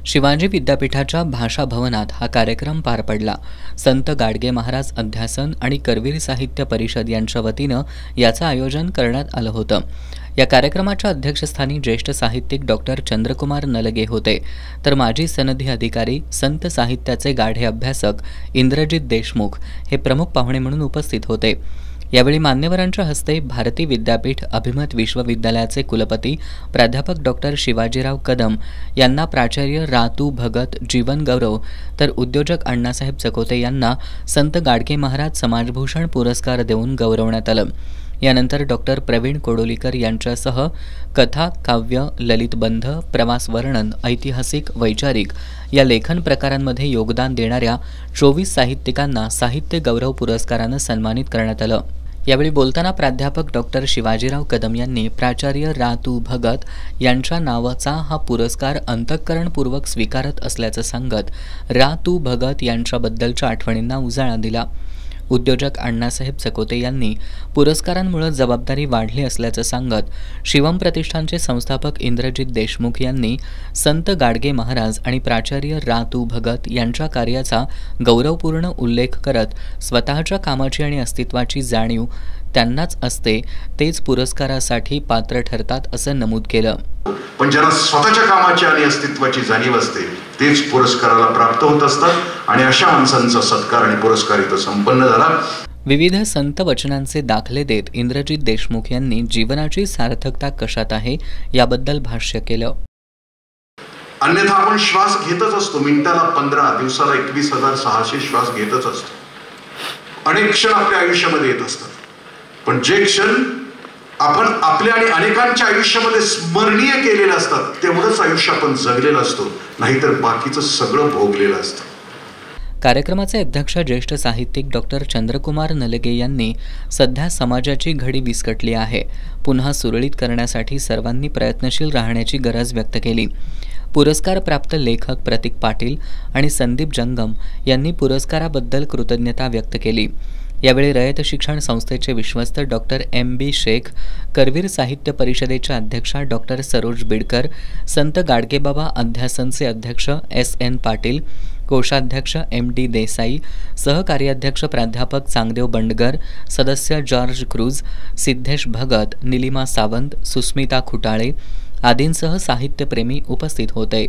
शिवाजी विद्यापीठाच्या भाषा भवनात हा कार्यक्रम पार पडला। संत गाडगे महाराज अध्यासन आणि करवीर साहित्य परिषद यांच्या वतीनं याचं आयोजन करण्यात आलं होतं। या कार्यक्रमाच्या अध्यक्षस्थानी ज्येष्ठ साहित्यिक डॉक्टर चंद्रकुमार नलगे होते, तर माजी सनदी अधिकारी संत साहित्याचे गाढे अभ्यासक इंद्रजित देशमुख हे प्रमुख पाहुणे म्हणून उपस्थित होते। यावेळी मान्यवरांच्या हस्ते भारती विद्यापीठ अभिमत विश्वविद्यालयाचे कुलपती प्राध्यापक डॉक्टर शिवाजीराव कदम यांना प्राचार्य रा.तु. भगत जीवन गौरव, तर उद्योजक अण्णासाहेब चकोते यांना संत गाडगे महाराज समाजभूषण पुरस्कार देऊन गौरवण्यात आलं। यानंतर डॉक्टर प्रवीण कोडोलीकर यांच्यासह कथा, काव्य, ललितबंध, प्रवास वर्णन, ऐतिहासिक, वैचारिक या लेखन प्रकारांमध्ये योगदान देणाऱ्या 24 साहित्यिकांना साहित्य गौरव पुरस्कारानं सन्मानित करण्यात आलं। यावेळी बोलताना प्राध्यापक डॉक्टर शिवाजीराव कदम यांनी प्राचार्य रा.तु. भगत यांच्या नावाचा हा पुरस्कार अंतःकरणपूर्वक स्वीकारत असल्याचं सांगत रा.तु. भगत यांच्याबद्दलच्या आठवणींना उजाळा दिला। उद्योजक अण्णासाहेब चकोते यांनी पुरस्कारांमुळे जबाबदारी वाढली असल्याचं सांगत शिवम प्रतिष्ठानचे संस्थापक इंद्रजित देशमुख यांनी संत गाडगे महाराज आणि प्राचार्य रा.तु. भगत यांच्या कार्याचा गौरवपूर्ण उल्लेख करत स्वतःच्या कामाची आणि अस्तित्वाची जाणीव त्यांनाच असते, तेच पुरस्कारासाठी पात्र ठरतात असं नमूद केलं। पण ज्यांना स्वतःच्या कामाची आणि अस्तित्वाची जाणीव असते तेच पुरस्काराला प्राप्त होत असतात आणि अशा माणसांचा सत्कार आणि पुरस्कार इथं संपन्न झाला। विविध संत वचनांचे दाखले देत इंद्रजित देशमुख यांनी जीवनाची सार्थकता कशात आहे याबद्दल भाष्य केलं। अन्यथा आपण श्वास घेतच असतो, मिनिटाला 15, दिवसाला 21,600 श्वास घेतच असतो। अनेक क्षण आपल्या आयुष्यामध्ये येत असतात, पण जे क्षण आपण आपल्या आणि अनेकांच्या आयुष्यामध्ये स्मरणीय केलेले असतात तेवढंच आयुष्य आपण जगलेलं असतो, नाहीतर बाकीचं सगळं भोगलेलं असतं। कार्यक्रमाचे अध्यक्ष ज्येष्ठ साहित्यिक डॉक्टर चंद्रकुमार नलगे यांनी सध्या समाजाची घडी विस्कटली आहे, पुन्हा सुरळीत करण्यासाठी सर्वांनी प्रयत्नशील राहण्याची गरज व्यक्त केली। पुरस्कार प्राप्त लेखक प्रतीक पाटील आणि संदीप जंगम यांनी पुरस्काराबद्दल कृतज्ञता व्यक्त केली। यावेळी रयत शिक्षण संस्थेचे विश्वस्त डॉक्टर एम.बी. शेख, करवीर साहित्य परिषदेच्या अध्यक्षा डॉक्टर सरोज बिडकर, संत गाडगेबाबा अध्यासनचे अध्यक्ष एस.एन. पाटील, कोषाध्यक्ष एम.डी. देसाई, सहकार्याध्यक्ष प्राध्यापक चांगदेव बंडगर, सदस्य जॉर्ज क्रूज, सिद्धेश भगत, निलिमा सावंत, सुस्मिता खुटाळे आदींसह साहित्यप्रेमी उपस्थित होते।